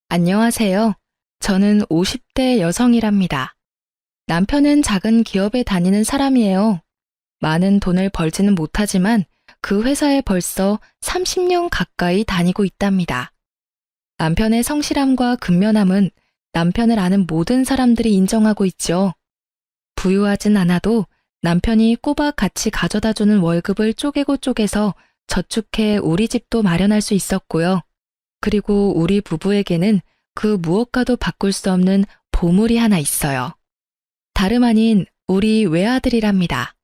안녕하세요. 저는 50대 여성이랍니다. 남편은 작은 기업에 다니는 사람이에요. 많은 돈을 벌지는 못하지만 그 회사에 벌써 30년 가까이 다니고 있답니다. 남편의 성실함과 근면함은 남편을 아는 모든 사람들이 인정하고 있죠. 부유하진 않아도 남편이 꼬박 같이 가져다주는 월급을 쪼개고 쪼개서 저축해 우리 집도 마련할 수 있었고요. 그리고 우리 부부에게는 그 무엇과도 바꿀 수 없는 보물이 하나 있어요. 다름 아닌 우리 외아들이랍니다.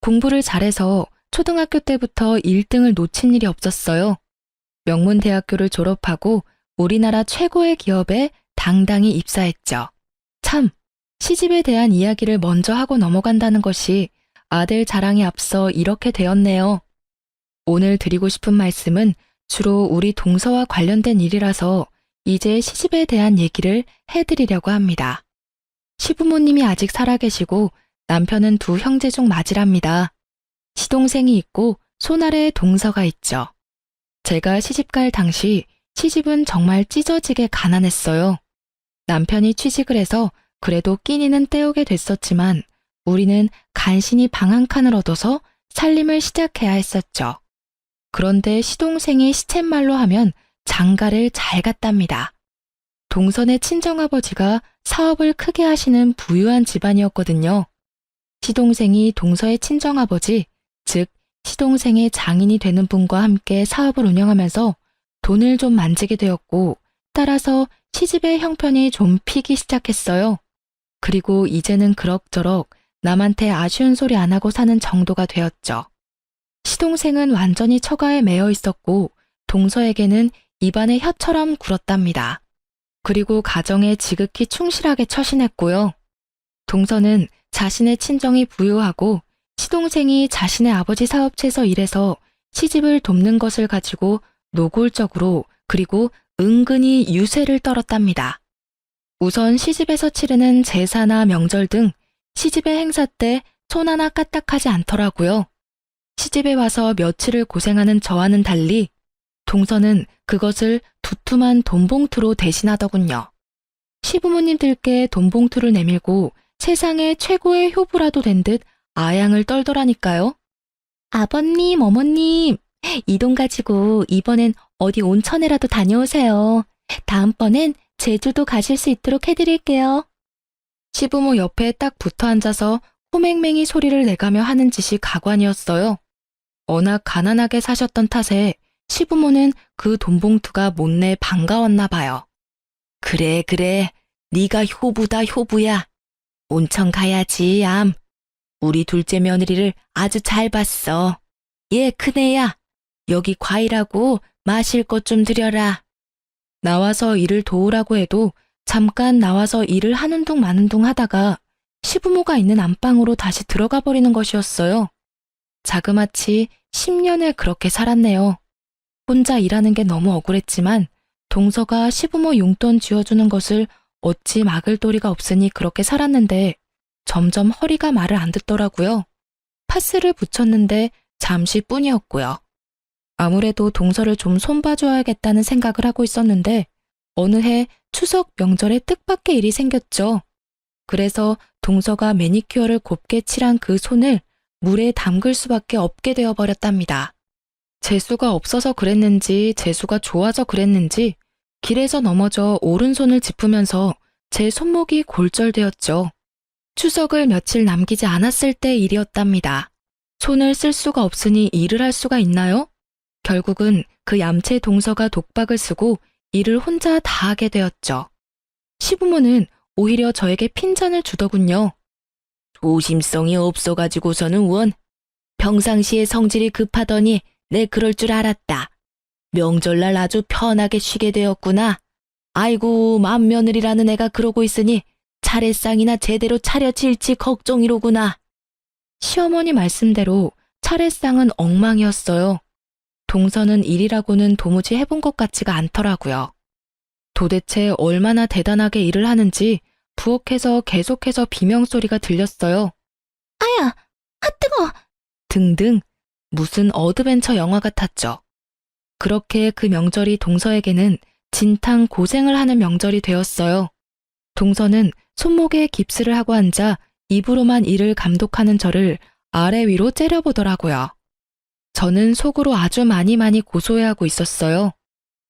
공부를 잘해서 초등학교 때부터 1등을 놓친 일이 없었어요. 명문대학교를 졸업하고 우리나라 최고의 기업에 당당히 입사했죠. 참, 시집에 대한 이야기를 먼저 하고 넘어간다는 것이 아들 자랑에 앞서 이렇게 되었네요. 오늘 드리고 싶은 말씀은 주로 우리 동서와 관련된 일이라서 이제 시집에 대한 얘기를 해드리려고 합니다. 시부모님이 아직 살아계시고 남편은 두 형제 중 맞이랍니다. 시동생이 있고 손아래에 동서가 있죠. 제가 시집갈 당시 시집은 정말 찢어지게 가난했어요. 남편이 취직을 해서 그래도 끼니는 때우게 됐었지만 우리는 간신히 방 한 칸을 얻어서 살림을 시작해야 했었죠. 그런데 시동생이 시쳇말로 하면 장가를 잘 갔답니다. 동선의 친정아버지가 사업을 크게 하시는 부유한 집안이었거든요. 시동생이 동서의 친정아버지, 즉 시동생의 장인이 되는 분과 함께 사업을 운영하면서 돈을 좀 만지게 되었고 따라서 시집의 형편이 좀 피기 시작했어요. 그리고 이제는 그럭저럭 남한테 아쉬운 소리 안 하고 사는 정도가 되었죠. 시동생은 완전히 처가에 매여 있었고 동서에게는 입안에 혀처럼 굴었답니다. 그리고 가정에 지극히 충실하게 처신했고요. 동서는 자신의 친정이 부유하고 시동생이 자신의 아버지 사업체에서 일해서 시집을 돕는 것을 가지고 노골적으로 그리고 은근히 유세를 떨었답니다. 우선 시집에서 치르는 제사나 명절 등 시집의 행사 때 손 하나 까딱하지 않더라고요. 시집에 와서 며칠을 고생하는 저와는 달리 동서는 그것을 두툼한 돈봉투로 대신하더군요. 시부모님들께 돈봉투를 내밀고 세상의 최고의 효부라도 된 듯 아양을 떨더라니까요. 아버님, 어머님, 이 돈 가지고 이번엔 어디 온천에라도 다녀오세요. 다음번엔 제주도 가실 수 있도록 해드릴게요. 시부모 옆에 딱 붙어 앉아서 호맹맹이 소리를 내가며 하는 짓이 가관이었어요. 워낙 가난하게 사셨던 탓에 시부모는 그 돈봉투가 못내 반가웠나 봐요. 그래, 네가 효부다, 효부야. 온천 가야지, 암. 우리 둘째 며느리를 아주 잘 봤어. 얘 큰애야. 여기 과일하고 마실 것 좀 드려라. 나와서 일을 도우라고 해도 잠깐 나와서 일을 하는 둥 마는 둥 하다가 시부모가 있는 안방으로 다시 들어가 버리는 것이었어요. 자그마치 10년을 그렇게 살았네요. 혼자 일하는 게 너무 억울했지만 동서가 시부모 용돈 쥐어주는 것을 어찌 막을 도리가 없으니 그렇게 살았는데 점점 허리가 말을 안 듣더라고요. 파스를 붙였는데 잠시뿐이었고요. 아무래도 동서를 좀 손봐줘야겠다는 생각을 하고 있었는데 어느 해 추석 명절에 뜻밖의 일이 생겼죠. 그래서 동서가 매니큐어를 곱게 칠한 그 손을 물에 담글 수밖에 없게 되어버렸답니다. 재수가 없어서 그랬는지 재수가 좋아져 그랬는지 길에서 넘어져 오른손을 짚으면서 제 손목이 골절되었죠. 추석을 며칠 남기지 않았을 때 일이었답니다. 손을 쓸 수가 없으니 일을 할 수가 있나요? 결국은 그 얌체 동서가 독박을 쓰고 일을 혼자 다 하게 되었죠. 시부모는 오히려 저에게 핀잔을 주더군요. 조심성이 없어가지고서는 원. 평상시에 성질이 급하더니 내 그럴 줄 알았다. 명절날 아주 편하게 쉬게 되었구나. 아이고, 맏며느리라는 애가 그러고 있으니 차례상이나 제대로 차려질지 걱정이로구나. 시어머니 말씀대로 차례상은 엉망이었어요. 동서는 일이라고는 도무지 해본 것 같지가 않더라고요. 도대체 얼마나 대단하게 일을 하는지 부엌에서 계속해서 비명소리가 들렸어요. 아야, 아 뜨거! 등등 무슨 어드벤처 영화 같았죠. 그렇게 그 명절이 동서에게는 진탕 고생을 하는 명절이 되었어요. 동서는 손목에 깁스를 하고 앉아 입으로만 일을 감독하는 저를 아래 위로 째려보더라고요. 저는 속으로 아주 많이 고소해하고 있었어요.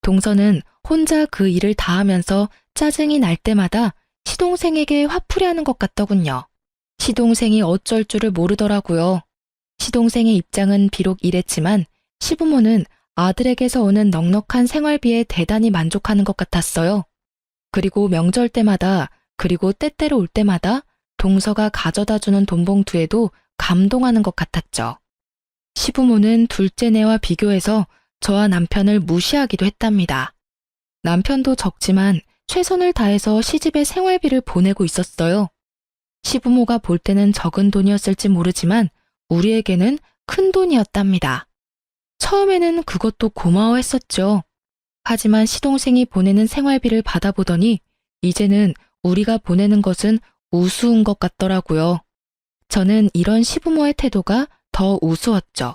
동서는 혼자 그 일을 다 하면서 짜증이 날 때마다 시동생에게 화풀이하는 것 같더군요. 시동생이 어쩔 줄을 모르더라고요. 시동생의 입장은 비록 이랬지만 시부모는 아들에게서 오는 넉넉한 생활비에 대단히 만족하는 것 같았어요. 그리고 명절 때마다 그리고 때때로 올 때마다 동서가 가져다주는 돈봉투에도 감동하는 것 같았죠. 시부모는 둘째네와 비교해서 저와 남편을 무시하기도 했답니다. 남편도 적지만 최선을 다해서 시집의 생활비를 보내고 있었어요. 시부모가 볼 때는 적은 돈이었을지 모르지만 우리에게는 큰 돈이었답니다. 처음에는 그것도 고마워했었죠. 하지만 시동생이 보내는 생활비를 받아보더니 이제는 우리가 보내는 것은 우스운 것 같더라고요. 저는 이런 시부모의 태도가 더 우스웠죠.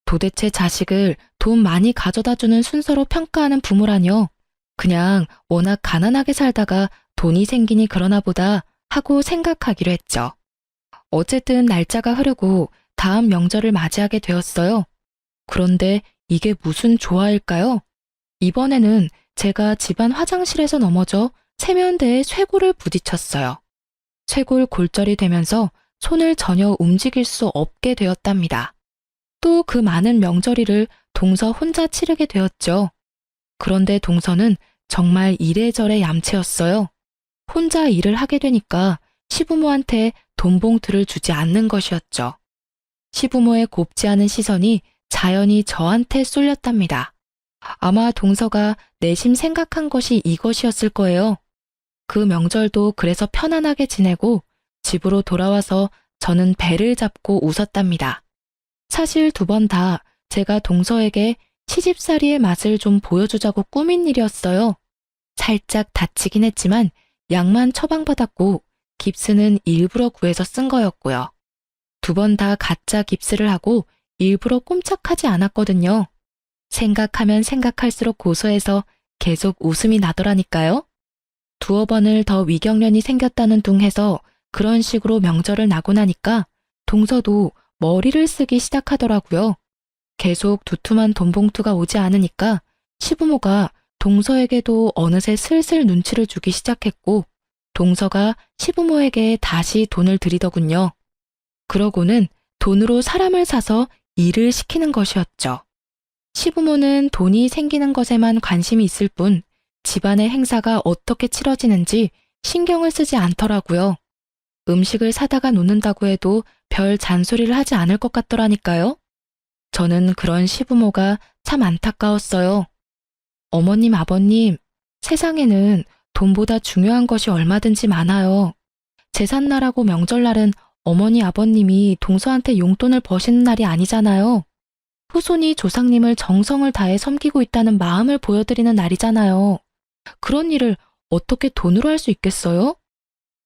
도대체 자식을 돈 많이 가져다주는 순서로 평가하는 부모라뇨. 그냥 워낙 가난하게 살다가 돈이 생기니 그러나 보다 하고 생각하기로 했죠. 어쨌든 날짜가 흐르고 다음 명절을 맞이하게 되었어요. 그런데 이게 무슨 조화일까요? 이번에는 제가 집안 화장실에서 넘어져 세면대에 쇄골을 부딪혔어요. 쇄골 골절이 되면서 손을 전혀 움직일 수 없게 되었답니다. 또 그 많은 명절일을 동서 혼자 치르게 되었죠. 그런데 동서는 정말 이래저래 얌체였어요. 혼자 일을 하게 되니까 시부모한테 돈봉투를 주지 않는 것이었죠. 시부모의 곱지 않은 시선이 자연히 저한테 쏠렸답니다. 아마 동서가 내심 생각한 것이 이것이었을 거예요. 그 명절도 그래서 편안하게 지내고 집으로 돌아와서 저는 배를 잡고 웃었답니다. 사실 두 번 다 제가 동서에게 시집살이의 맛을 좀 보여주자고 꾸민 일이었어요. 살짝 다치긴 했지만 약만 처방받았고 깁스는 일부러 구해서 쓴 거였고요. 두 번 다 가짜 깁스를 하고 일부러 꼼짝하지 않았거든요. 생각하면 생각할수록 고소해서 계속 웃음이 나더라니까요. 두어 번을 더 위경련이 생겼다는 둥 해서 그런 식으로 명절을 나고 나니까 동서도 머리를 쓰기 시작하더라고요. 계속 두툼한 돈봉투가 오지 않으니까 시부모가 동서에게도 어느새 슬슬 눈치를 주기 시작했고 동서가 시부모에게 다시 돈을 드리더군요. 그러고는 돈으로 사람을 사서 일을 시키는 것이었죠. 시부모는 돈이 생기는 것에만 관심이 있을 뿐 집안의 행사가 어떻게 치러지는지 신경을 쓰지 않더라고요. 음식을 사다가 놓는다고 해도 별 잔소리를 하지 않을 것 같더라니까요. 저는 그런 시부모가 참 안타까웠어요. 어머님, 아버님, 세상에는 돈보다 중요한 것이 얼마든지 많아요. 제삿날하고 명절날은 어머니, 아버님이 동서한테 용돈을 버시는 날이 아니잖아요. 후손이 조상님을 정성을 다해 섬기고 있다는 마음을 보여드리는 날이잖아요. 그런 일을 어떻게 돈으로 할 수 있겠어요?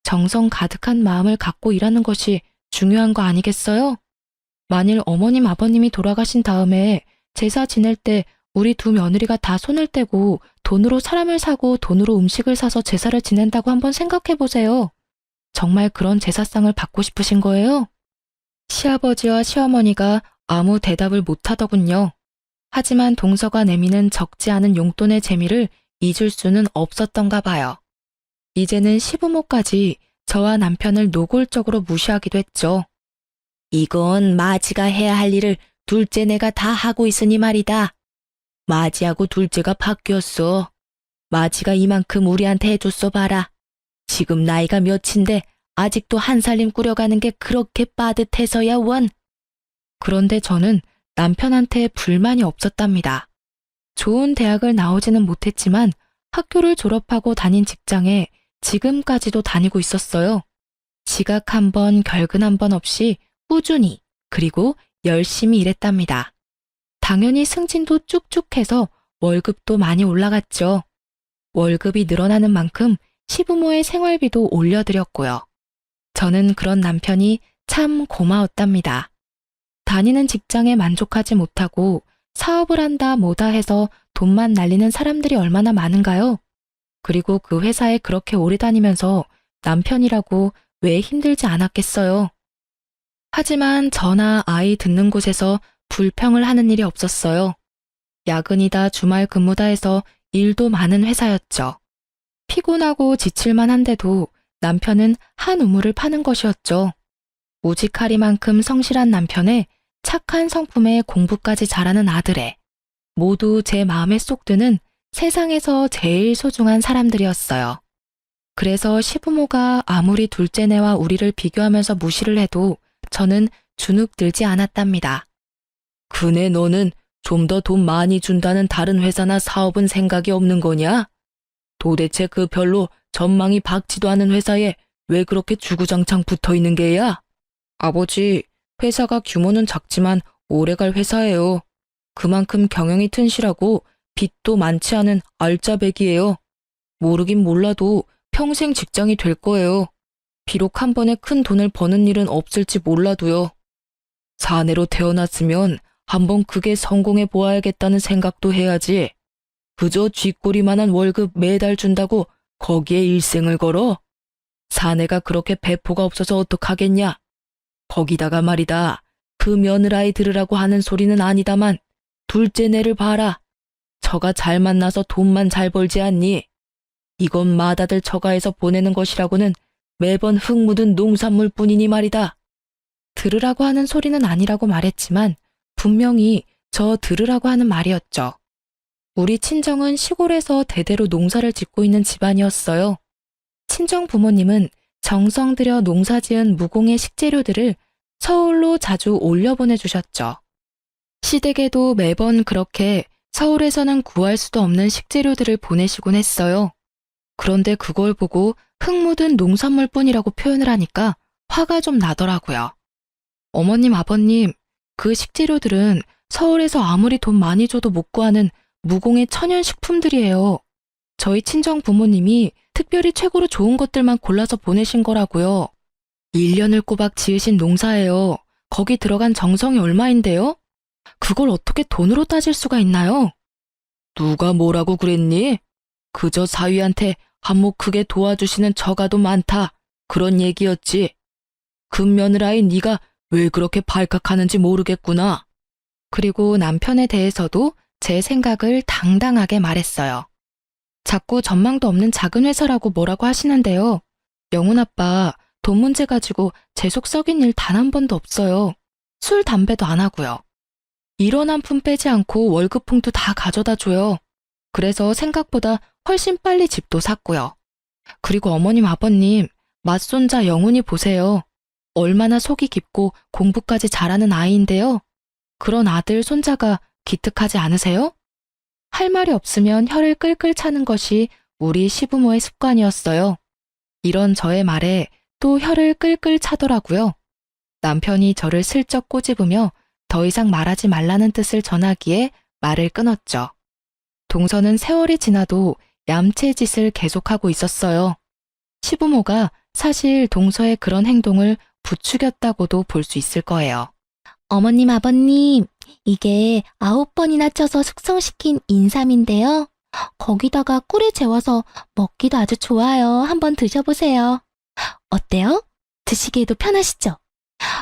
정성 가득한 마음을 갖고 일하는 것이 중요한 거 아니겠어요? 만일 어머님, 아버님이 돌아가신 다음에 제사 지낼 때 우리 두 며느리가 다 손을 떼고 돈으로 사람을 사고 돈으로 음식을 사서 제사를 지낸다고 한번 생각해 보세요. 정말 그런 제사상을 받고 싶으신 거예요? 시아버지와 시어머니가 아무 대답을 못하더군요. 하지만 동서가 내미는 적지 않은 용돈의 재미를 잊을 수는 없었던가 봐요. 이제는 시부모까지 저와 남편을 노골적으로 무시하기도 했죠. 이건 마지가 해야 할 일을 둘째네가 다 하고 있으니 말이다. 마지하고 둘째가 바뀌었어. 마지가 이만큼 우리한테 해줬어 봐라. 지금 나이가 몇인데 아직도 한 살림 꾸려가는 게 그렇게 빠듯해서야 원. 그런데 저는 남편한테 불만이 없었답니다. 좋은 대학을 나오지는 못했지만 학교를 졸업하고 다닌 직장에 지금까지도 다니고 있었어요. 지각 한 번, 결근 한 번 없이 꾸준히 그리고 열심히 일했답니다. 당연히 승진도 쭉쭉 해서 월급도 많이 올라갔죠. 월급이 늘어나는 만큼 시부모의 생활비도 올려드렸고요. 저는 그런 남편이 참 고마웠답니다. 다니는 직장에 만족하지 못하고 사업을 한다 뭐다 해서 돈만 날리는 사람들이 얼마나 많은가요? 그리고 그 회사에 그렇게 오래 다니면서 남편이라고 왜 힘들지 않았겠어요? 하지만 저나 아이 듣는 곳에서 불평을 하는 일이 없었어요. 야근이다 주말 근무다 해서 일도 많은 회사였죠. 피곤하고 지칠만 한데도 남편은 한 우물을 파는 것이었죠. 우직하리만큼 성실한 남편에 착한 성품에 공부까지 잘하는 아들에 모두 제 마음에 쏙 드는 세상에서 제일 소중한 사람들이었어요. 그래서 시부모가 아무리 둘째네와 우리를 비교하면서 무시를 해도 저는 주눅 들지 않았답니다. 그네 너는 좀 더 돈 많이 준다는 다른 회사나 사업은 생각이 없는 거냐? 도대체 그 별로 전망이 밝지도 않은 회사에 왜 그렇게 주구장창 붙어 있는 게야? 아버지, 회사가 규모는 작지만 오래갈 회사예요. 그만큼 경영이 튼실하고 빚도 많지 않은 알짜배기예요. 모르긴 몰라도 평생 직장이 될 거예요. 비록 한 번에 큰 돈을 버는 일은 없을지 몰라도요. 사내로 태어났으면 한번 그게 성공해 보아야겠다는 생각도 해야지. 그저 쥐꼬리만한 월급 매달 준다고 거기에 일생을 걸어? 사내가 그렇게 배포가 없어서 어떡하겠냐? 거기다가 말이다. 그 며느라이 들으라고 하는 소리는 아니다만 둘째 내를 봐라. 처가 잘 만나서 돈만 잘 벌지 않니? 이건 맏아들 처가에서 보내는 것이라고는 매번 흙 묻은 농산물 뿐이니 말이다. 들으라고 하는 소리는 아니라고 말했지만 분명히 저 들으라고 하는 말이었죠. 우리 친정은 시골에서 대대로 농사를 짓고 있는 집안이었어요. 친정 부모님은 정성 들여 농사지은 무공의 식재료들을 서울로 자주 올려보내주셨죠. 시댁에도 매번 그렇게 서울에서는 구할 수도 없는 식재료들을 보내시곤 했어요. 그런데 그걸 보고 흙 묻은 농산물뿐이라고 표현을 하니까 화가 좀 나더라고요. 어머님, 아버님, 그 식재료들은 서울에서 아무리 돈 많이 줘도 못 구하는 무공의 천연식품들이에요. 저희 친정 부모님이 특별히 최고로 좋은 것들만 골라서 보내신 거라고요. 1년을 꼬박 지으신 농사예요. 거기 들어간 정성이 얼마인데요? 그걸 어떻게 돈으로 따질 수가 있나요? 누가 뭐라고 그랬니? 그저 사위한테 한몫 크게 도와주시는 처가도 많다. 그런 얘기였지. 금며느라이 네가 왜 그렇게 발칵하는지 모르겠구나. 그리고 남편에 대해서도 제 생각을 당당하게 말했어요. 자꾸 전망도 없는 작은 회사라고 뭐라고 하시는데요. 영훈 아빠 돈 문제 가지고 제 속 썩인 일 단 한 번도 없어요. 술, 담배도 안 하고요. 일원 한 푼 빼지 않고 월급 봉투 다 가져다 줘요. 그래서 생각보다 훨씬 빨리 집도 샀고요. 그리고 어머님, 아버님, 맏손자 영훈이 보세요. 얼마나 속이 깊고 공부까지 잘하는 아이인데요. 그런 아들, 손자가 기특하지 않으세요? 할 말이 없으면 혀를 끌끌 차는 것이 우리 시부모의 습관이었어요. 이런 저의 말에 또 혀를 끌끌 차더라고요. 남편이 저를 슬쩍 꼬집으며 더 이상 말하지 말라는 뜻을 전하기에 말을 끊었죠. 동서는 세월이 지나도 얌체짓을 계속하고 있었어요. 시부모가 사실 동서의 그런 행동을 부추겼다고도 볼 수 있을 거예요. 어머님, 아버님, 이게 9번이나 쪄서 숙성시킨 인삼인데요. 거기다가 꿀을 재워서 먹기도 아주 좋아요. 한번 드셔보세요. 어때요? 드시기에도 편하시죠?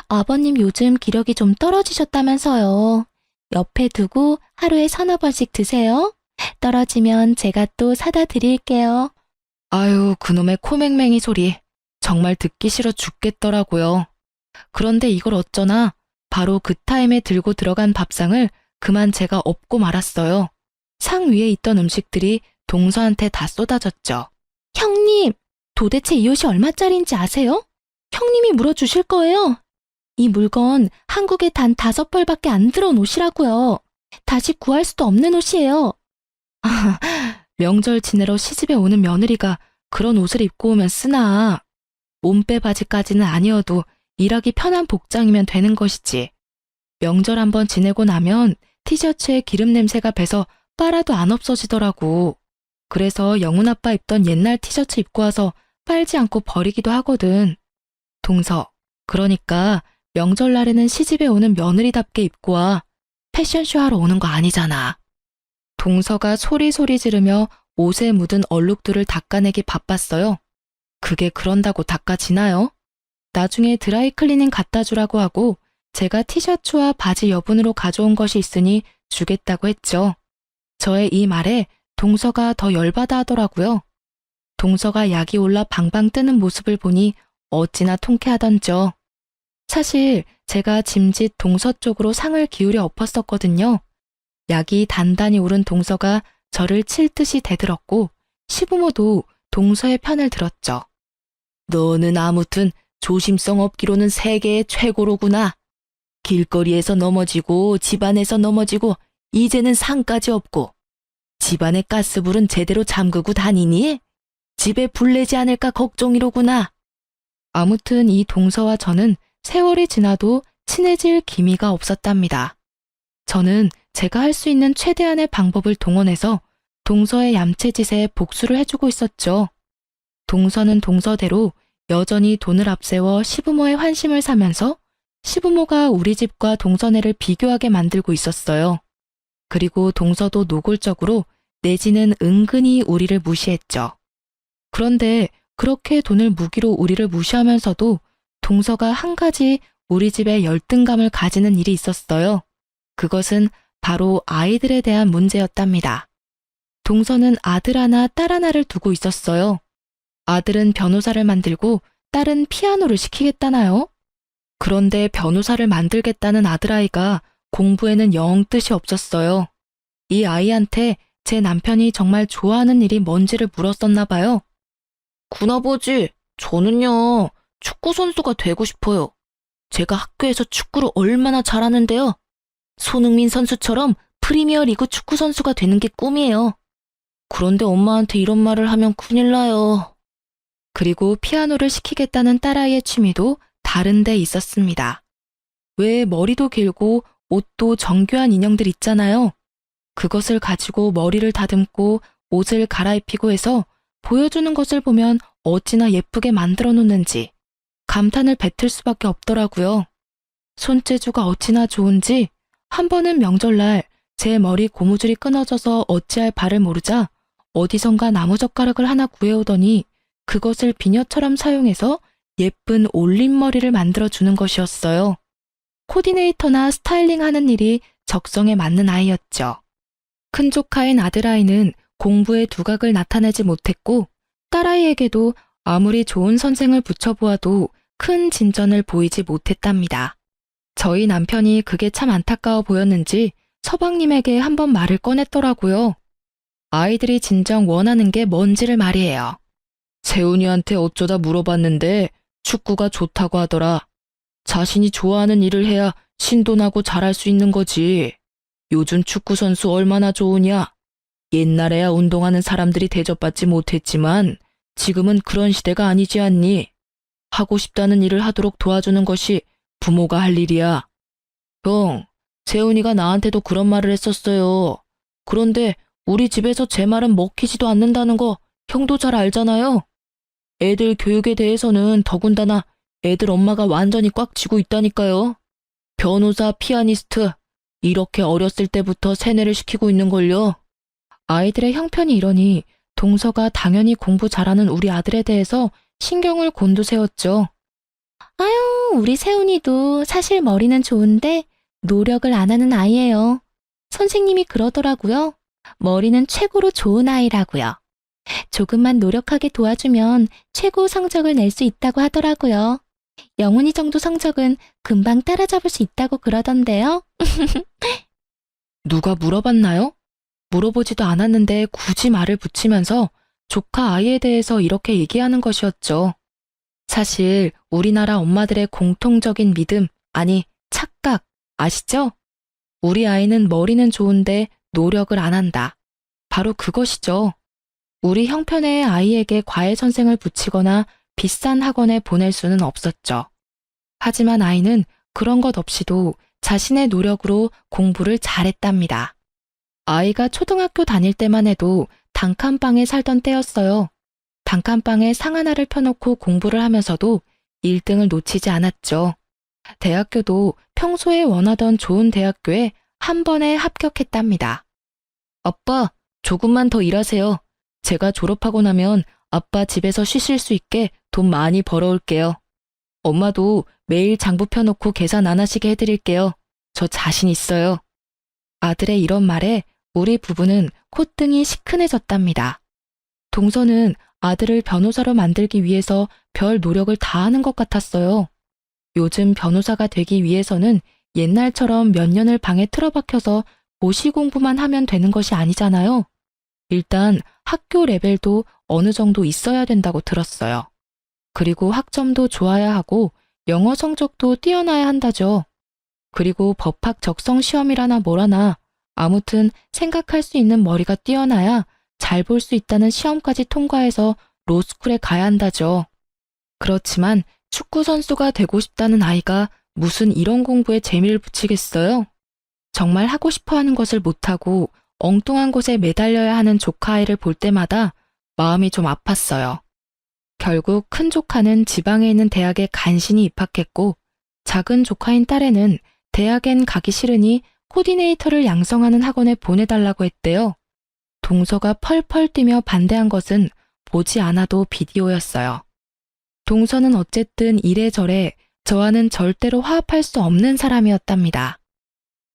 아버님 요즘 기력이 좀 떨어지셨다면서요. 옆에 두고 하루에 3~4번씩 드세요. 떨어지면 제가 또 사다 드릴게요. 아유, 그놈의 코맹맹이 소리. 정말 듣기 싫어 죽겠더라고요. 그런데 이걸 어쩌나 바로 그 타임에 들고 들어간 밥상을 그만 제가 엎고 말았어요. 상 위에 있던 음식들이 동서한테 다 쏟아졌죠. 형님, 도대체 이 옷이 얼마짜리인지 아세요? 형님이 물어주실 거예요. 이 물건 한국에 단 5벌밖에 안 들어온 옷이라고요. 다시 구할 수도 없는 옷이에요. 명절 지내러 시집에 오는 며느리가 그런 옷을 입고 오면 쓰나. 몸빼 바지까지는 아니어도 일하기 편한 복장이면 되는 것이지. 명절 한번 지내고 나면 티셔츠에 기름 냄새가 배서 빨아도 안 없어지더라고. 그래서 영훈 아빠 입던 옛날 티셔츠 입고 와서 빨지 않고 버리기도 하거든. 동서, 그러니까 명절날에는 시집에 오는 며느리답게 입고 와. 패션쇼 하러 오는 거 아니잖아. 동서가 소리소리 지르며 옷에 묻은 얼룩들을 닦아내기 바빴어요. 그게 그런다고 닦아지나요? 나중에 드라이클리닝 갖다 주라고 하고 제가 티셔츠와 바지 여분으로 가져온 것이 있으니 주겠다고 했죠. 저의 이 말에 동서가 더 열받아 하더라고요. 동서가 약이 올라 방방 뜨는 모습을 보니 어찌나 통쾌하던죠. 사실 제가 짐짓 동서 쪽으로 상을 기울여 엎었었거든요. 약이 단단히 오른 동서가 저를 칠 듯이 대들었고 시부모도 동서의 편을 들었죠. 너는 아무튼 조심성 없기로는 세계의 최고로구나. 길거리에서 넘어지고 집안에서 넘어지고 이제는 상까지 없고 집안의 가스불은 제대로 잠그고 다니니? 집에 불내지 않을까 걱정이로구나. 아무튼 이 동서와 저는 세월이 지나도 친해질 기미가 없었답니다. 저는 제가 할 수 있는 최대한의 방법을 동원해서 동서의 얌체짓에 복수를 해주고 있었죠. 동서는 동서대로 여전히 돈을 앞세워 시부모의 환심을 사면서 시부모가 우리 집과 동서네를 비교하게 만들고 있었어요. 그리고 동서도 노골적으로 내지는 은근히 우리를 무시했죠. 그런데 그렇게 돈을 무기로 우리를 무시하면서도 동서가 한 가지 우리 집에 열등감을 가지는 일이 있었어요. 그것은 바로 아이들에 대한 문제였답니다. 동서는 아들 하나, 딸 하나를 두고 있었어요. 아들은 변호사를 만들고 딸은 피아노를 시키겠다나요? 그런데 변호사를 만들겠다는 아들아이가 공부에는 영 뜻이 없었어요. 이 아이한테 제 남편이 정말 좋아하는 일이 뭔지를 물었었나 봐요. 군아버지, 저는요, 축구선수가 되고 싶어요. 제가 학교에서 축구를 얼마나 잘하는데요. 손흥민 선수처럼 프리미어리그 축구선수가 되는 게 꿈이에요. 그런데 엄마한테 이런 말을 하면 큰일 나요. 그리고 피아노를 시키겠다는 딸아이의 취미도 다른 데 있었습니다. 왜 머리도 길고 옷도 정교한 인형들 있잖아요. 그것을 가지고 머리를 다듬고 옷을 갈아입히고 해서 보여주는 것을 보면 어찌나 예쁘게 만들어 놓는지 감탄을 뱉을 수밖에 없더라고요. 손재주가 어찌나 좋은지 한 번은 명절날 제 머리 고무줄이 끊어져서 어찌할 바를 모르자 어디선가 나무젓가락을 하나 구해오더니 그것을 비녀처럼 사용해서 예쁜 올림머리를 만들어주는 것이었어요. 코디네이터나 스타일링하는 일이 적성에 맞는 아이였죠. 큰 조카인 아들아이는 공부의 두각을 나타내지 못했고 딸아이에게도 아무리 좋은 선생을 붙여보아도 큰 진전을 보이지 못했답니다. 저희 남편이 그게 참 안타까워 보였는지 서방님에게 한번 말을 꺼냈더라고요. 아이들이 진정 원하는 게 뭔지를 말이에요. 세훈이한테 어쩌다 물어봤는데 축구가 좋다고 하더라. 자신이 좋아하는 일을 해야 신도나고 잘할 수 있는 거지. 요즘 축구 선수 얼마나 좋으냐. 옛날에야 운동하는 사람들이 대접받지 못했지만 지금은 그런 시대가 아니지 않니? 하고 싶다는 일을 하도록 도와주는 것이 부모가 할 일이야. 형, 세훈이가 나한테도 그런 말을 했었어요. 그런데 우리 집에서 제 말은 먹히지도 않는다는 거 형도 잘 알잖아요. 애들 교육에 대해서는 더군다나 애들 엄마가 완전히 꽉 쥐고 있다니까요. 변호사, 피아니스트, 이렇게 어렸을 때부터 세뇌를 시키고 있는걸요. 아이들의 형편이 이러니 동서가 당연히 공부 잘하는 우리 아들에 대해서 신경을 곤두세웠죠. 아유, 우리 세훈이도 사실 머리는 좋은데 노력을 안 하는 아이예요. 선생님이 그러더라고요. 머리는 최고로 좋은 아이라고요. 조금만 노력하게 도와주면 최고 성적을 낼 수 있다고 하더라고요. 영훈이 정도 성적은 금방 따라잡을 수 있다고 그러던데요. 누가 물어봤나요? 물어보지도 않았는데 굳이 말을 붙이면서 조카 아이에 대해서 이렇게 얘기하는 것이었죠. 사실 우리나라 엄마들의 공통적인 믿음, 아니 착각, 아시죠? 우리 아이는 머리는 좋은데 노력을 안 한다. 바로 그것이죠. 우리 형편의 아이에게 과외 선생을 붙이거나 비싼 학원에 보낼 수는 없었죠. 하지만 아이는 그런 것 없이도 자신의 노력으로 공부를 잘했답니다. 아이가 초등학교 다닐 때만 해도 단칸방에 살던 때였어요. 단칸방에 상 하나를 펴놓고 공부를 하면서도 1등을 놓치지 않았죠. 대학교도 평소에 원하던 좋은 대학교에 한 번에 합격했답니다. 아빠, 조금만 더 일하세요. 제가 졸업하고 나면 아빠 집에서 쉬실 수 있게 돈 많이 벌어올게요. 엄마도 매일 장부 펴놓고 계산 안 하시게 해드릴게요. 저 자신 있어요. 아들의 이런 말에 우리 부부는 콧등이 시큰해졌답니다. 동서는 아들을 변호사로 만들기 위해서 별 노력을 다하는 것 같았어요. 요즘 변호사가 되기 위해서는 옛날처럼 몇 년을 방에 틀어박혀서 고시 공부만 하면 되는 것이 아니잖아요. 일단 학교 레벨도 어느 정도 있어야 된다고 들었어요. 그리고 학점도 좋아야 하고 영어 성적도 뛰어나야 한다죠. 그리고 법학 적성 시험이라나 뭐라나 아무튼 생각할 수 있는 머리가 뛰어나야 잘 볼 수 있다는 시험까지 통과해서 로스쿨에 가야 한다죠. 그렇지만 축구 선수가 되고 싶다는 아이가 무슨 이런 공부에 재미를 붙이겠어요? 정말 하고 싶어 하는 것을 못하고 엉뚱한 곳에 매달려야 하는 조카 아이를 볼 때마다 마음이 좀 아팠어요. 결국 큰 조카는 지방에 있는 대학에 간신히 입학했고 작은 조카인 딸애는 대학엔 가기 싫으니 코디네이터를 양성하는 학원에 보내달라고 했대요. 동서가 펄펄 뛰며 반대한 것은 보지 않아도 비디오였어요. 동서는 어쨌든 이래저래 저와는 절대로 화합할 수 없는 사람이었답니다.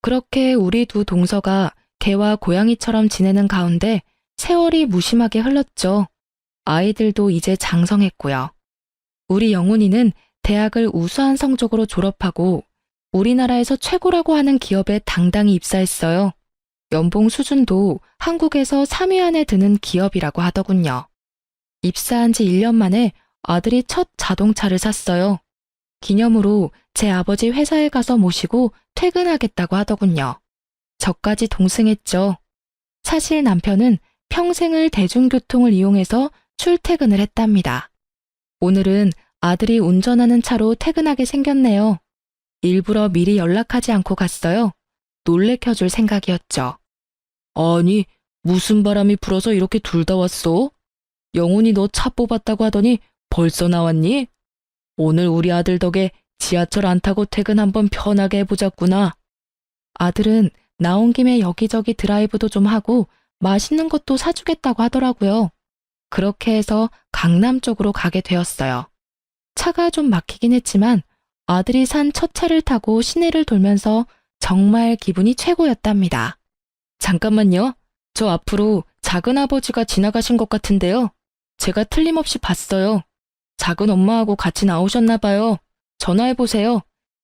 그렇게 우리 두 동서가 개와 고양이처럼 지내는 가운데 세월이 무심하게 흘렀죠. 아이들도 이제 장성했고요. 우리 영훈이는 대학을 우수한 성적으로 졸업하고 우리나라에서 최고라고 하는 기업에 당당히 입사했어요. 연봉 수준도 한국에서 3위 안에 드는 기업이라고 하더군요. 입사한 지 1년 만에 아들이 첫 자동차를 샀어요. 기념으로 제 아버지 회사에 가서 모시고 퇴근하겠다고 하더군요. 저까지 동승했죠. 사실 남편은 평생을 대중교통을 이용해서 출퇴근을 했답니다. 오늘은 아들이 운전하는 차로 퇴근하게 생겼네요. 일부러 미리 연락하지 않고 갔어요. 놀래켜줄 생각이었죠. 아니, 무슨 바람이 불어서 이렇게 둘 다 왔어? 영훈이 너 차 뽑았다고 하더니 벌써 나왔니? 오늘 우리 아들 덕에 지하철 안 타고 퇴근 한번 편하게 해보자꾸나. 아들은 나온 김에 여기저기 드라이브도 좀 하고 맛있는 것도 사주겠다고 하더라고요. 그렇게 해서 강남 쪽으로 가게 되었어요. 차가 좀 막히긴 했지만 아들이 산 첫 차를 타고 시내를 돌면서 정말 기분이 최고였답니다. 잠깐만요. 저 앞으로 작은아버지가 지나가신 것 같은데요. 제가 틀림없이 봤어요. 작은 엄마하고 같이 나오셨나 봐요. 전화해보세요.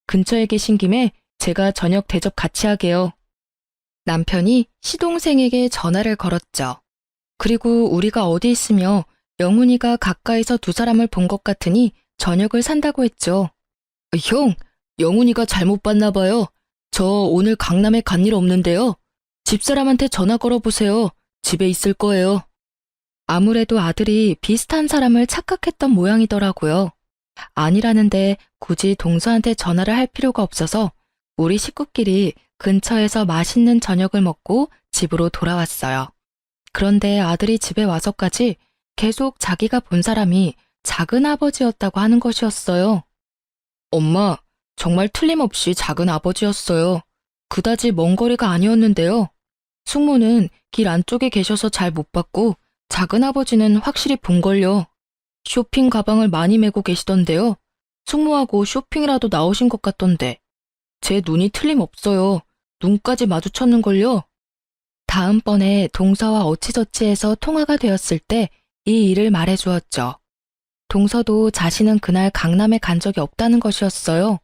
근처에 계신 김에 제가 저녁 대접 같이 하게요. 남편이 시동생에게 전화를 걸었죠. 그리고 우리가 어디 있으며 영훈이가 가까이서 두 사람을 본 것 같으니 저녁을 산다고 했죠. 형, 영훈이가 잘못 봤나 봐요. 저 오늘 강남에 간 일 없는데요. 집사람한테 전화 걸어보세요. 집에 있을 거예요. 아무래도 아들이 비슷한 사람을 착각했던 모양이더라고요. 아니라는데 굳이 동서한테 전화를 할 필요가 없어서 우리 식구끼리 근처에서 맛있는 저녁을 먹고 집으로 돌아왔어요. 그런데 아들이 집에 와서까지 계속 자기가 본 사람이 작은아버지였다고 하는 것이었어요. 엄마, 정말 틀림없이 작은아버지였어요. 그다지 먼 거리가 아니었는데요. 숙모는 길 안쪽에 계셔서 잘 못 봤고 작은아버지는 확실히 본걸요. 쇼핑 가방을 많이 메고 계시던데요. 숙모하고 쇼핑이라도 나오신 것 같던데. 제 눈이 틀림없어요. 눈까지 마주쳤는걸요. 다음번에 동서와 어찌저찌해서 통화가 되었을 때 이 일을 말해주었죠. 동서도 자신은 그날 강남에 간 적이 없다는 것이었어요.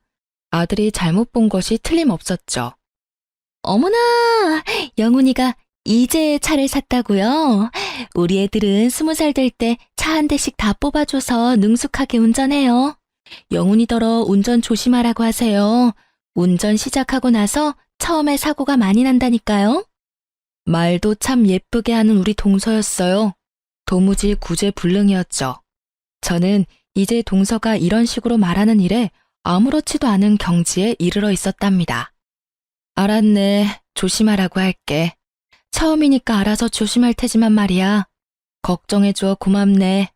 아들이 잘못 본 것이 틀림없었죠. 어머나, 영훈이가 이제 차를 샀다고요? 우리 애들은 20살 될 때 차 한 대씩 다 뽑아줘서 능숙하게 운전해요. 영훈이더러 운전 조심하라고 하세요. 운전 시작하고 나서 처음에 사고가 많이 난다니까요. 말도 참 예쁘게 하는 우리 동서였어요. 도무지 구제불능이었죠. 저는 이제 동서가 이런 식으로 말하는 일에 아무렇지도 않은 경지에 이르러 있었답니다. 알았네. 조심하라고 할게. 처음이니까 알아서 조심할 테지만 말이야. 걱정해줘 고맙네.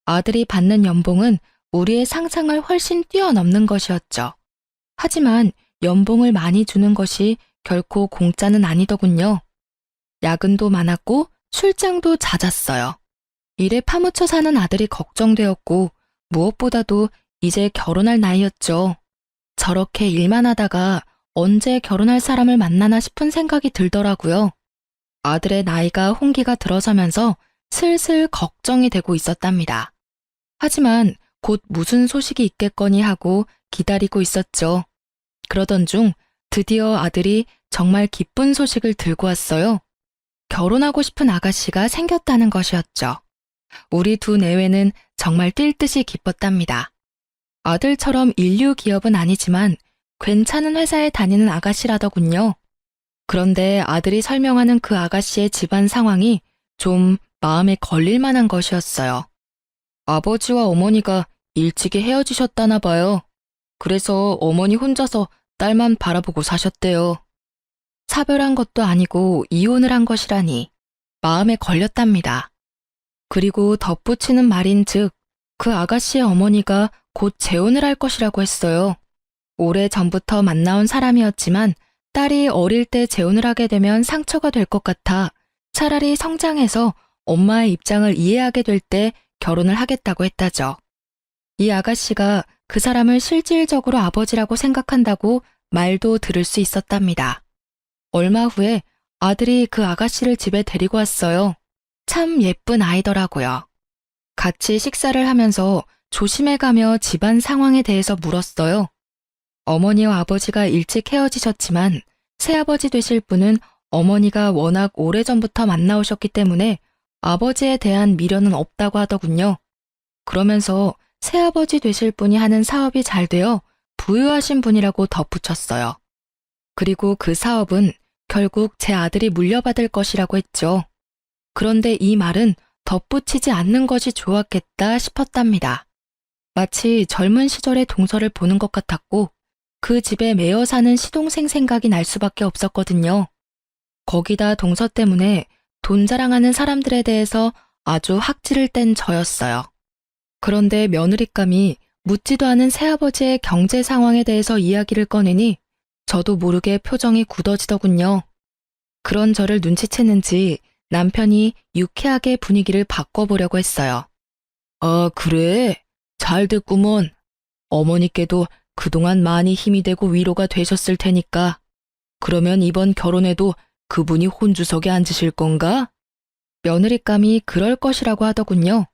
아들이 받는 연봉은 우리의 상상을 훨씬 뛰어넘는 것이었죠. 하지만 연봉을 많이 주는 것이 결코 공짜는 아니더군요. 야근도 많았고 출장도 잦았어요. 일에 파묻혀 사는 아들이 걱정되었고 무엇보다도 이제 결혼할 나이였죠. 저렇게 일만 하다가 언제 결혼할 사람을 만나나 싶은 생각이 들더라고요. 아들의 나이가 홍기가 들어서면서 슬슬 걱정이 되고 있었답니다. 하지만 곧 무슨 소식이 있겠거니 하고 기다리고 있었죠. 그러던 중 드디어 아들이 정말 기쁜 소식을 들고 왔어요. 결혼하고 싶은 아가씨가 생겼다는 것이었죠. 우리 두 내외는 정말 뛸 듯이 기뻤답니다. 아들처럼 인류 기업은 아니지만 괜찮은 회사에 다니는 아가씨라더군요. 그런데 아들이 설명하는 그 아가씨의 집안 상황이 좀 마음에 걸릴 만한 것이었어요. 아버지와 어머니가 일찍이 헤어지셨다나 봐요. 그래서 어머니 혼자서 딸만 바라보고 사셨대요. 사별한 것도 아니고 이혼을 한 것이라니 마음에 걸렸답니다. 그리고 덧붙이는 말인즉 그 아가씨의 어머니가 곧 재혼을 할 것이라고 했어요. 오래 전부터 만나온 사람이었지만 딸이 어릴 때 재혼을 하게 되면 상처가 될 것 같아 차라리 성장해서 엄마의 입장을 이해하게 될 때 결혼을 하겠다고 했다죠. 이 아가씨가 그 사람을 실질적으로 아버지라고 생각한다고 말도 들을 수 있었답니다. 얼마 후에 아들이 그 아가씨를 집에 데리고 왔어요. 참 예쁜 아이더라고요. 같이 식사를 하면서 조심해가며 집안 상황에 대해서 물었어요. 어머니와 아버지가 일찍 헤어지셨지만 새아버지 되실 분은 어머니가 워낙 오래전부터 만나오셨기 때문에 아버지에 대한 미련은 없다고 하더군요. 그러면서 새아버지 되실 분이 하는 사업이 잘 되어 부유하신 분이라고 덧붙였어요. 그리고 그 사업은 결국 제 아들이 물려받을 것이라고 했죠. 그런데 이 말은 덧붙이지 않는 것이 좋았겠다 싶었답니다. 마치 젊은 시절의 동서를 보는 것 같았고 그 집에 매여 사는 시동생 생각이 날 수밖에 없었거든요. 거기다 동서 때문에 돈 자랑하는 사람들에 대해서 아주 확지를 뗀 저였어요. 그런데 며느리감이 묻지도 않은 새아버지의 경제 상황에 대해서 이야기를 꺼내니 저도 모르게 표정이 굳어지더군요. 그런 저를 눈치챘는지 남편이 유쾌하게 분위기를 바꿔보려고 했어요. 아, 그래? 잘 됐구먼. 어머니께도 그동안 많이 힘이 되고 위로가 되셨을 테니까. 그러면 이번 결혼에도 그분이 혼주석에 앉으실 건가? 며느리감이 그럴 것이라고 하더군요.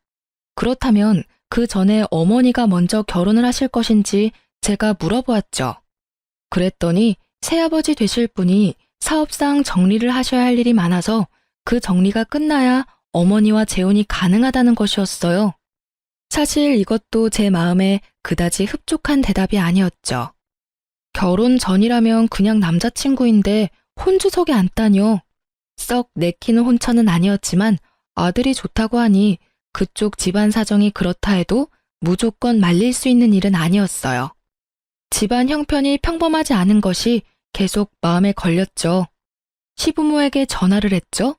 그렇다면 그 전에 어머니가 먼저 결혼을 하실 것인지 제가 물어보았죠. 그랬더니 새아버지 되실 분이 사업상 정리를 하셔야 할 일이 많아서 그 정리가 끝나야 어머니와 재혼이 가능하다는 것이었어요. 사실 이것도 제 마음에 그다지 흡족한 대답이 아니었죠. 결혼 전이라면 그냥 남자친구인데 혼주석에 앉다뇨. 썩 내키는 혼처는 아니었지만 아들이 좋다고 하니 그쪽 집안 사정이 그렇다 해도 무조건 말릴 수 있는 일은 아니었어요. 집안 형편이 평범하지 않은 것이 계속 마음에 걸렸죠. 시부모에게 전화를 했죠.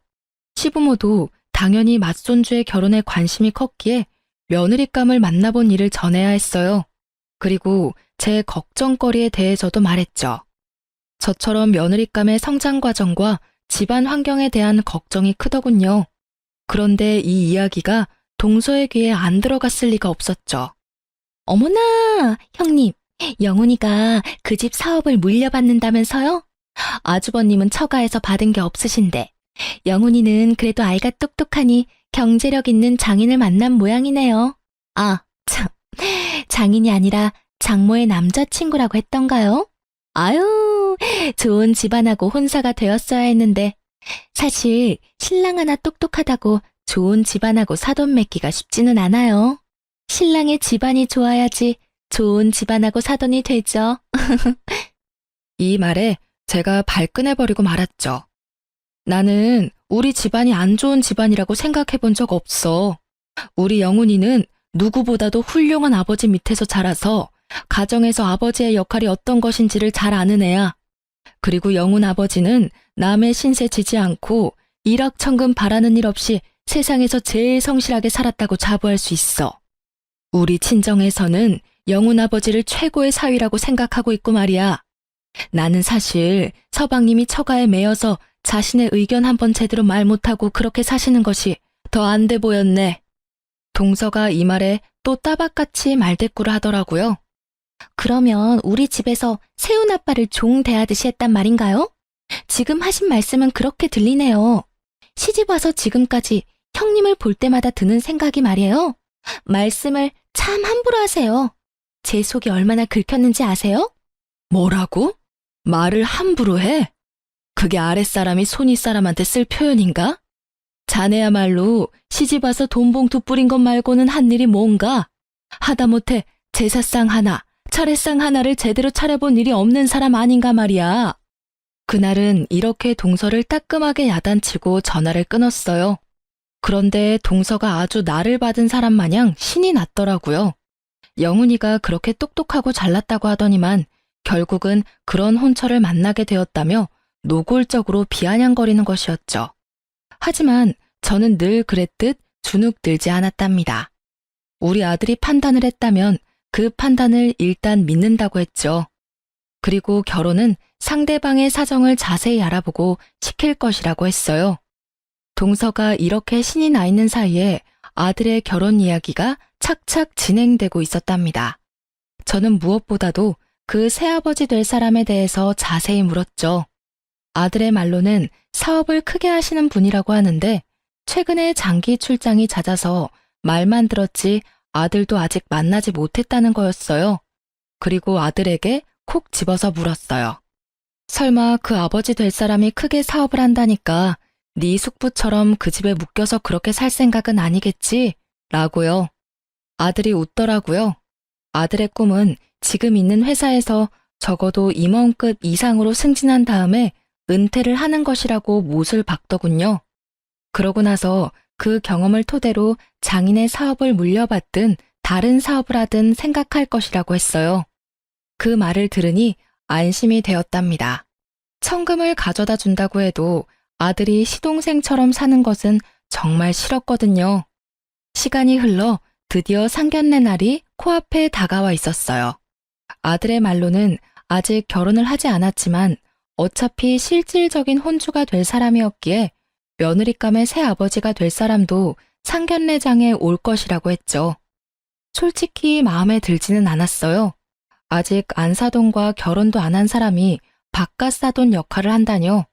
시부모도 당연히 맏손주의 결혼에 관심이 컸기에 며느리감을 만나본 일을 전해야 했어요. 그리고 제 걱정거리에 대해서도 말했죠. 저처럼 며느리감의 성장 과정과 집안 환경에 대한 걱정이 크더군요. 그런데 이 이야기가 동서의 귀에 안 들어갔을 리가 없었죠. 어머나, 형님, 영훈이가 그 집 사업을 물려받는다면서요? 아주버님은 처가에서 받은 게 없으신데 영훈이는 그래도 아이가 똑똑하니 경제력 있는 장인을 만난 모양이네요. 아, 참, 장인이 아니라 장모의 남자친구라고 했던가요? 아유, 좋은 집안하고 혼사가 되었어야 했는데 사실 신랑 하나 똑똑하다고 좋은 집안하고 사돈 맺기가 쉽지는 않아요. 신랑의 집안이 좋아야지 좋은 집안하고 사돈이 되죠. 이 말에 제가 발끈해버리고 말았죠. 나는 우리 집안이 안 좋은 집안이라고 생각해 본 적 없어. 우리 영훈이는 누구보다도 훌륭한 아버지 밑에서 자라서 가정에서 아버지의 역할이 어떤 것인지를 잘 아는 애야. 그리고 영훈 아버지는 남의 신세 지지 않고 일확천금 바라는 일 없이 세상에서 제일 성실하게 살았다고 자부할 수 있어. 우리 친정에서는 영훈 아버지를 최고의 사위라고 생각하고 있고 말이야. 나는 사실 서방님이 처가에 매여서 자신의 의견 한번 제대로 말 못하고 그렇게 사시는 것이 더 안 돼 보였네. 동서가 이 말에 또 따박같이 말대꾸를 하더라고요. 그러면 우리 집에서 세훈 아빠를 종 대하듯이 했단 말인가요? 지금 하신 말씀은 그렇게 들리네요. 시집 와서 지금까지 형님을 볼 때마다 드는 생각이 말이에요. 말씀을 참 함부로 하세요. 제 속이 얼마나 긁혔는지 아세요? 뭐라고? 말을 함부로 해? 그게 아랫사람이 손윗사람한테 쓸 표현인가? 자네야말로 시집 와서 돈 봉투 뿌린 것 말고는 한 일이 뭔가? 하다못해 제사상 하나, 차례상 하나를 제대로 차려본 일이 없는 사람 아닌가 말이야. 그날은 이렇게 동서를 따끔하게 야단치고 전화를 끊었어요. 그런데 동서가 아주 나를 받은 사람 마냥 신이 났더라고요. 영훈이가 그렇게 똑똑하고 잘났다고 하더니만 결국은 그런 혼처를 만나게 되었다며 노골적으로 비아냥거리는 것이었죠. 하지만 저는 늘 그랬듯 주눅 들지 않았답니다. 우리 아들이 판단을 했다면 그 판단을 일단 믿는다고 했죠. 그리고 결혼은 상대방의 사정을 자세히 알아보고 시킬 것이라고 했어요. 동서가 이렇게 신이 나 있는 사이에 아들의 결혼 이야기가 착착 진행되고 있었답니다. 저는 무엇보다도 그 새아버지 될 사람에 대해서 자세히 물었죠. 아들의 말로는 사업을 크게 하시는 분이라고 하는데 최근에 장기 출장이 잦아서 말만 들었지 아들도 아직 만나지 못했다는 거였어요. 그리고 아들에게 콕 집어서 물었어요. 설마 그 아버지 될 사람이 크게 사업을 한다니까 네 숙부처럼 그 집에 묶여서 그렇게 살 생각은 아니겠지? 라고요. 아들이 웃더라고요. 아들의 꿈은 지금 있는 회사에서 적어도 임원급 이상으로 승진한 다음에 은퇴를 하는 것이라고 못을 박더군요. 그러고 나서 그 경험을 토대로 장인의 사업을 물려받든 다른 사업을 하든 생각할 것이라고 했어요. 그 말을 들으니 안심이 되었답니다. 천금을 가져다 준다고 해도 아들이 시동생처럼 사는 것은 정말 싫었거든요. 시간이 흘러 드디어 상견례 날이 코앞에 다가와 있었어요. 아들의 말로는 아직 결혼을 하지 않았지만 어차피 실질적인 혼주가 될 사람이었기에 며느리감의 새아버지가 될 사람도 상견례장에 올 것이라고 했죠. 솔직히 마음에 들지는 않았어요. 아직 안사돈과 결혼도 안 한 사람이 바깥사돈 역할을 한다뇨.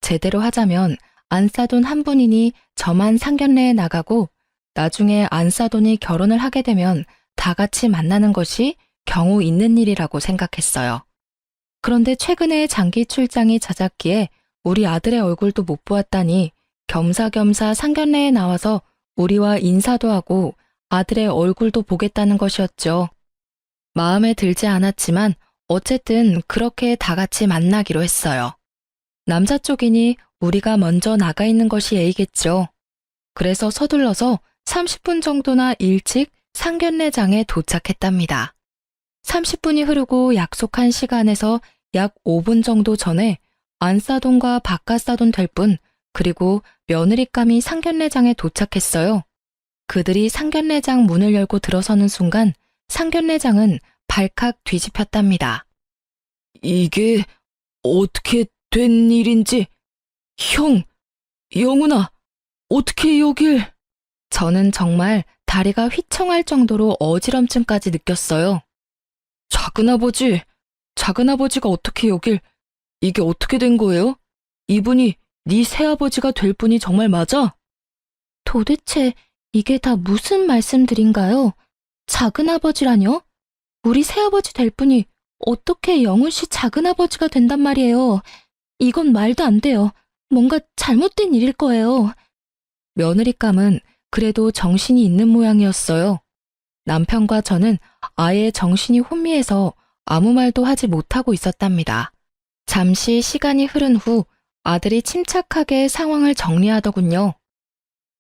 제대로 하자면 안사돈 한 분이니 저만 상견례에 나가고 나중에 안사돈이 결혼을 하게 되면 다 같이 만나는 것이 경우 있는 일이라고 생각했어요. 그런데 최근에 장기 출장이 잦았기에 우리 아들의 얼굴도 못 보았다니 겸사겸사 상견례에 나와서 우리와 인사도 하고 아들의 얼굴도 보겠다는 것이었죠. 마음에 들지 않았지만 어쨌든 그렇게 다 같이 만나기로 했어요. 남자 쪽이니 우리가 먼저 나가 있는 것이 예의겠죠. 그래서 서둘러서 30분 정도나 일찍 상견례장에 도착했답니다. 30분이 흐르고 약속한 시간에서 약 5분 정도 전에 안사돈과 바깥사돈 될 분, 그리고 며느리감이 상견례장에 도착했어요. 그들이 상견례장 문을 열고 들어서는 순간 상견례장은 발칵 뒤집혔답니다. 이게 어떻게 된 일인지, 형, 영훈아, 어떻게 여길... 저는 정말 다리가 휘청할 정도로 어지럼증까지 느꼈어요. 작은아버지가 어떻게 여길... 이게 어떻게 된 거예요? 이분이 네 새아버지가 될 분이 정말 맞아? 도대체 이게 다 무슨 말씀들인가요? 작은아버지라뇨? 우리 새아버지 될 분이 어떻게 영훈 씨 작은아버지가 된단 말이에요. 이건 말도 안 돼요. 뭔가 잘못된 일일 거예요. 며느리감은 그래도 정신이 있는 모양이었어요. 남편과 저는 아예 정신이 혼미해서 아무 말도 하지 못하고 있었답니다. 잠시 시간이 흐른 후 아들이 침착하게 상황을 정리하더군요.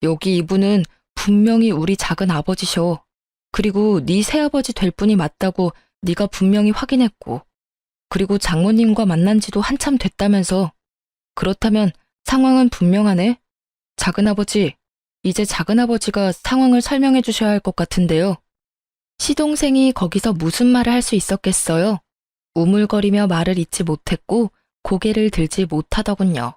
여기 이분은 분명히 우리 작은 아버지셔. 그리고 네 새아버지 될 분이 맞다고 네가 분명히 확인했고, 그리고 장모님과 만난 지도 한참 됐다면서. 그렇다면 상황은 분명하네. 작은아버지, 이제 작은아버지가 상황을 설명해 주셔야 할 것 같은데요. 시동생이 거기서 무슨 말을 할 수 있었겠어요? 우물거리며 말을 잇지 못했고 고개를 들지 못하더군요.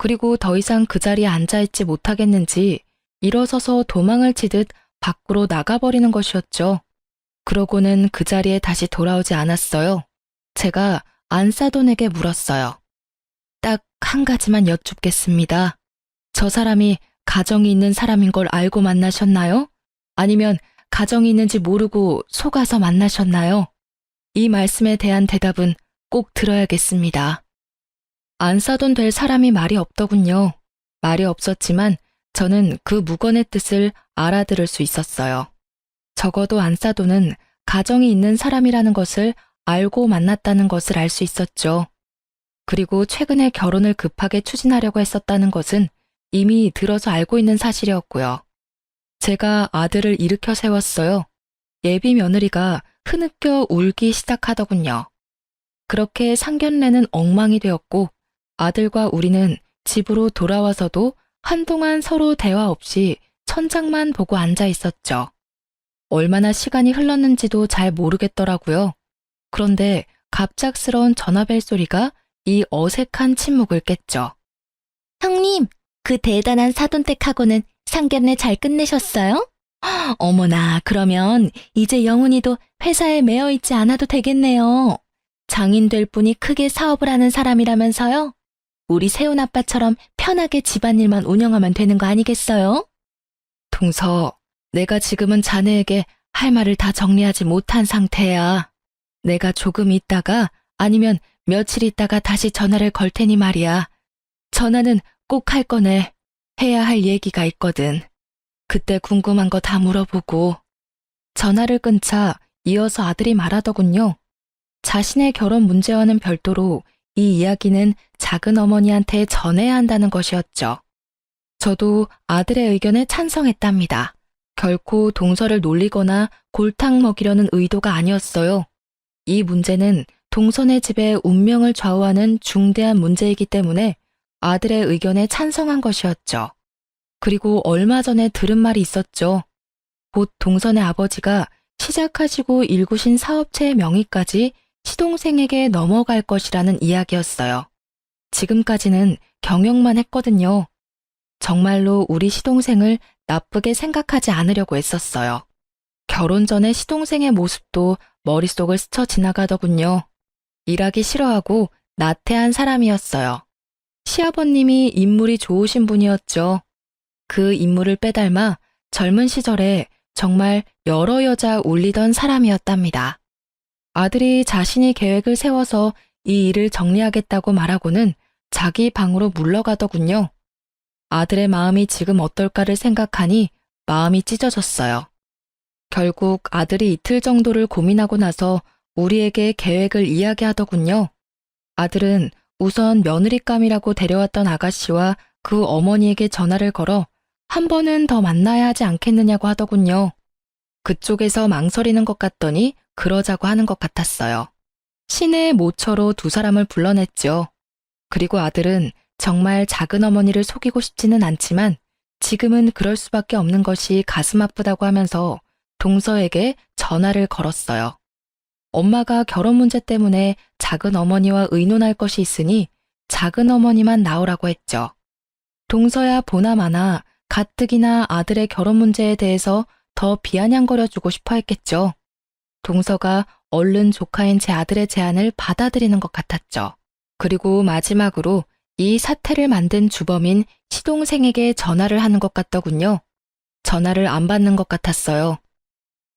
그리고 더 이상 그 자리에 앉아있지 못하겠는지 일어서서 도망을 치듯 밖으로 나가버리는 것이었죠. 그러고는 그 자리에 다시 돌아오지 않았어요. 제가 안사돈에게 물었어요. 딱 한 가지만 여쭙겠습니다. 저 사람이 가정이 있는 사람인 걸 알고 만나셨나요? 아니면 가정이 있는지 모르고 속아서 만나셨나요? 이 말씀에 대한 대답은 꼭 들어야겠습니다. 안사돈 될 사람이 말이 없더군요. 말이 없었지만 저는 그 묵언의 뜻을 알아들을 수 있었어요. 적어도 안사돈은 가정이 있는 사람이라는 것을 알고 만났다는 것을 알 수 있었죠. 그리고 최근에 결혼을 급하게 추진하려고 했었다는 것은 이미 들어서 알고 있는 사실이었고요. 제가 아들을 일으켜 세웠어요. 예비 며느리가 흐느껴 울기 시작하더군요. 그렇게 상견례는 엉망이 되었고 아들과 우리는 집으로 돌아와서도 한동안 서로 대화 없이 천장만 보고 앉아 있었죠. 얼마나 시간이 흘렀는지도 잘 모르겠더라고요. 그런데 갑작스러운 전화벨 소리가 이 어색한 침묵을 깼죠. 형님, 그 대단한 사돈댁하고는 상견례 잘 끝내셨어요? 어머나, 그러면 이제 영훈이도 회사에 매여 있지 않아도 되겠네요. 장인 될 분이 크게 사업을 하는 사람이라면서요? 우리 세훈 아빠처럼 편하게 집안일만 운영하면 되는 거 아니겠어요? 동서, 내가 지금은 자네에게 할 말을 다 정리하지 못한 상태야. 내가 조금 있다가 아니면 며칠 있다가 다시 전화를 걸 테니 말이야. 전화는 꼭 할 거네. 해야 할 얘기가 있거든. 그때 궁금한 거 다 물어보고. 전화를 끊자 이어서 아들이 말하더군요. 자신의 결혼 문제와는 별도로 이 이야기는 작은 어머니한테 전해야 한다는 것이었죠. 저도 아들의 의견에 찬성했답니다. 결코 동서를 놀리거나 골탕 먹이려는 의도가 아니었어요. 이 문제는 동선의 집의 운명을 좌우하는 중대한 문제이기 때문에 아들의 의견에 찬성한 것이었죠. 그리고 얼마 전에 들은 말이 있었죠. 곧 동선의 아버지가 시작하시고 일구신 사업체의 명의까지 시동생에게 넘어갈 것이라는 이야기였어요. 지금까지는 경영만 했거든요. 정말로 우리 시동생을 나쁘게 생각하지 않으려고 애썼어요. 결혼 전에 시동생의 모습도 머릿속을 스쳐 지나가더군요. 일하기 싫어하고 나태한 사람이었어요. 시아버님이 인물이 좋으신 분이었죠. 그 인물을 빼닮아 젊은 시절에 정말 여러 여자 울리던 사람이었답니다. 아들이 자신이 계획을 세워서 이 일을 정리하겠다고 말하고는 자기 방으로 물러가더군요. 아들의 마음이 지금 어떨까를 생각하니 마음이 찢어졌어요. 결국 아들이 이틀 정도를 고민하고 나서 우리에게 계획을 이야기하더군요. 아들은 우선 며느리감이라고 데려왔던 아가씨와 그 어머니에게 전화를 걸어 한 번은 더 만나야 하지 않겠느냐고 하더군요. 그쪽에서 망설이는 것 같더니 그러자고 하는 것 같았어요. 시내의 모처로 두 사람을 불러냈죠. 그리고 아들은 정말 작은 어머니를 속이고 싶지는 않지만 지금은 그럴 수밖에 없는 것이 가슴 아프다고 하면서 동서에게 전화를 걸었어요. 엄마가 결혼 문제 때문에 작은 어머니와 의논할 것이 있으니 작은 어머니만 나오라고 했죠. 동서야 보나마나 가뜩이나 아들의 결혼 문제에 대해서 더 비아냥거려주고 싶어 했겠죠. 동서가 얼른 조카인 제 아들의 제안을 받아들이는 것 같았죠. 그리고 마지막으로 이 사태를 만든 주범인 시동생에게 전화를 하는 것 같더군요. 전화를 안 받는 것 같았어요.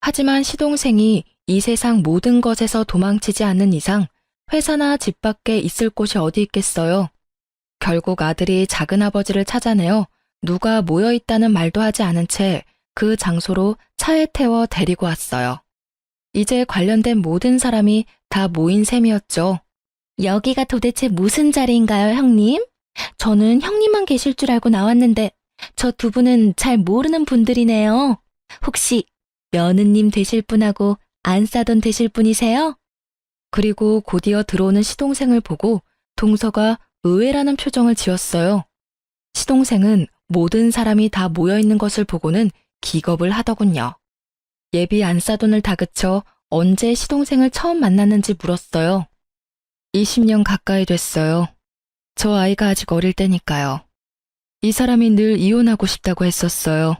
하지만 시동생이 이 세상 모든 것에서 도망치지 않는 이상 회사나 집 밖에 있을 곳이 어디 있겠어요. 결국 아들이 작은아버지를 찾아내어 누가 모여있다는 말도 하지 않은 채 그 장소로 차에 태워 데리고 왔어요. 이제 관련된 모든 사람이 다 모인 셈이었죠. 여기가 도대체 무슨 자리인가요, 형님? 저는 형님만 계실 줄 알고 나왔는데 저 두 분은 잘 모르는 분들이네요. 혹시 며느님 되실 분하고 안사돈 되실 분이세요? 그리고 곧이어 들어오는 시동생을 보고 동서가 의외라는 표정을 지었어요. 시동생은 모든 사람이 다 모여있는 것을 보고는 기겁을 하더군요. 예비 안사돈을 다그쳐 언제 시동생을 처음 만났는지 물었어요. 20년 가까이 됐어요. 저 아이가 아직 어릴 때니까요. 이 사람이 늘 이혼하고 싶다고 했었어요.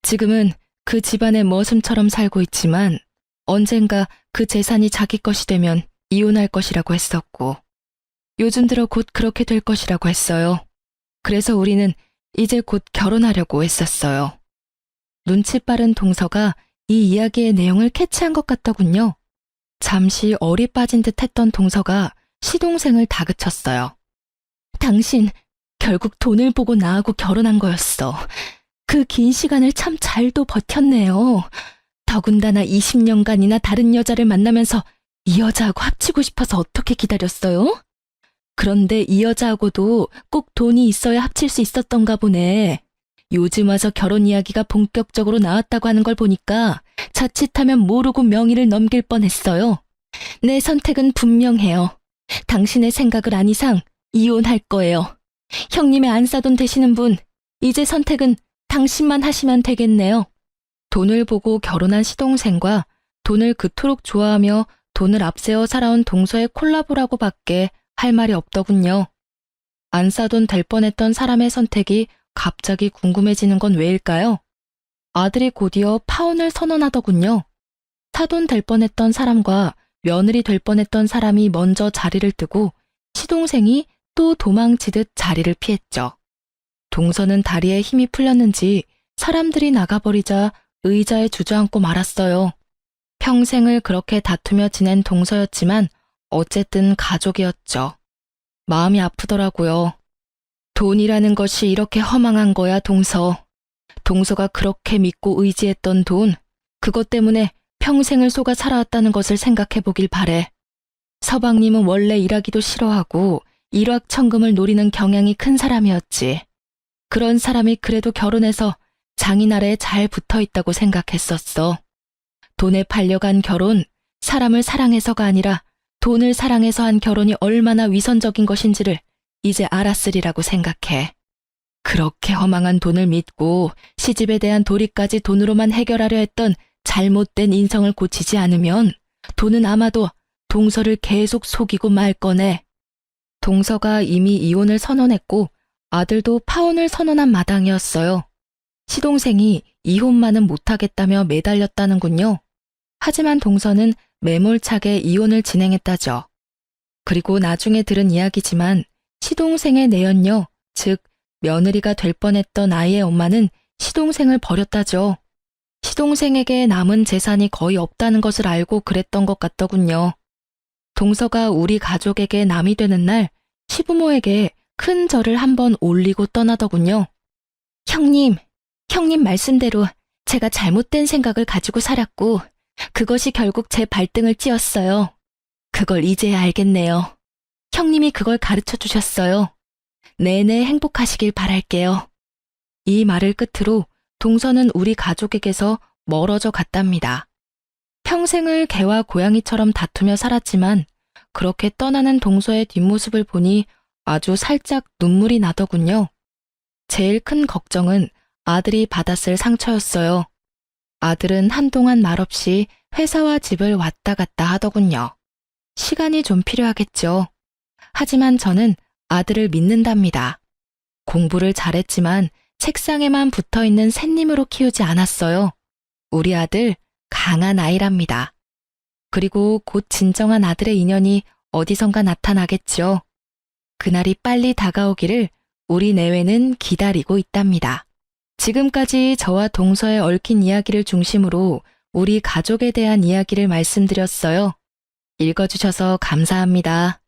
지금은 그 집안의 머슴처럼 살고 있지만 언젠가 그 재산이 자기 것이 되면 이혼할 것이라고 했었고 요즘 들어 곧 그렇게 될 것이라고 했어요. 그래서 우리는 이제 곧 결혼하려고 했었어요. 눈치 빠른 동서가 이 이야기의 내용을 캐치한 것 같더군요. 잠시 얼이 빠진 듯 했던 동서가 시동생을 다그쳤어요. 당신 결국 돈을 보고 나하고 결혼한 거였어. 그 긴 시간을 참 잘도 버텼네요. 더군다나 20년간이나 다른 여자를 만나면서 이 여자하고 합치고 싶어서 어떻게 기다렸어요? 그런데 이 여자하고도 꼭 돈이 있어야 합칠 수 있었던가 보네. 요즘 와서 결혼 이야기가 본격적으로 나왔다고 하는 걸 보니까 자칫하면 모르고 명의를 넘길 뻔했어요. 내 선택은 분명해요. 당신의 생각을 안 이상 이혼할 거예요. 형님의 안싸돈 되시는 분, 이제 선택은 당신만 하시면 되겠네요. 돈을 보고 결혼한 시동생과 돈을 그토록 좋아하며 돈을 앞세워 살아온 동서의 콜라보라고 밖에 할 말이 없더군요. 안싸돈 될 뻔했던 사람의 선택이 갑자기 궁금해지는 건 왜일까요? 아들이 곧이어 파혼을 선언하더군요. 사돈 될 뻔했던 사람과 며느리 될 뻔했던 사람이 먼저 자리를 뜨고 시동생이 또 도망치듯 자리를 피했죠. 동서는 다리에 힘이 풀렸는지 사람들이 나가버리자 의자에 주저앉고 말았어요. 평생을 그렇게 다투며 지낸 동서였지만 어쨌든 가족이었죠. 마음이 아프더라고요. 돈이라는 것이 이렇게 허망한 거야, 동서. 동서가 그렇게 믿고 의지했던 돈, 그것 때문에 평생을 속아 살아왔다는 것을 생각해 보길 바래. 서방님은 원래 일하기도 싫어하고 일확천금을 노리는 경향이 큰 사람이었지. 그런 사람이 그래도 결혼해서 장인 아래에 잘 붙어 있다고 생각했었어. 돈에 팔려간 결혼, 사람을 사랑해서가 아니라 돈을 사랑해서 한 결혼이 얼마나 위선적인 것인지를 이제 알았으리라고 생각해. 그렇게 허망한 돈을 믿고 시집에 대한 도리까지 돈으로만 해결하려 했던 잘못된 인성을 고치지 않으면 돈은 아마도 동서를 계속 속이고 말 거네. 동서가 이미 이혼을 선언했고 아들도 파혼을 선언한 마당이었어요. 시동생이 이혼만은 못하겠다며 매달렸다는군요. 하지만 동서는 매몰차게 이혼을 진행했다죠. 그리고 나중에 들은 이야기지만 시동생의 내연녀, 즉 며느리가 될 뻔했던 아이의 엄마는 시동생을 버렸다죠. 시동생에게 남은 재산이 거의 없다는 것을 알고 그랬던 것 같더군요. 동서가 우리 가족에게 남이 되는 날 시부모에게 큰 절을 한번 올리고 떠나더군요. 형님 말씀대로 제가 잘못된 생각을 가지고 살았고 그것이 결국 제 발등을 찧었어요. 그걸 이제야 알겠네요. 형님이 그걸 가르쳐 주셨어요. 내내 행복하시길 바랄게요. 이 말을 끝으로 동서는 우리 가족에게서 멀어져 갔답니다. 평생을 개와 고양이처럼 다투며 살았지만 그렇게 떠나는 동서의 뒷모습을 보니 아주 살짝 눈물이 나더군요. 제일 큰 걱정은 아들이 받았을 상처였어요. 아들은 한동안 말없이 회사와 집을 왔다 갔다 하더군요. 시간이 좀 필요하겠죠. 하지만 저는 아들을 믿는답니다. 공부를 잘했지만 책상에만 붙어있는 샌님으로 키우지 않았어요. 우리 아들 강한 아이랍니다. 그리고 곧 진정한 아들의 인연이 어디선가 나타나겠죠. 그날이 빨리 다가오기를 우리 내외는 기다리고 있답니다. 지금까지 저와 동서의 얽힌 이야기를 중심으로 우리 가족에 대한 이야기를 말씀드렸어요. 읽어주셔서 감사합니다.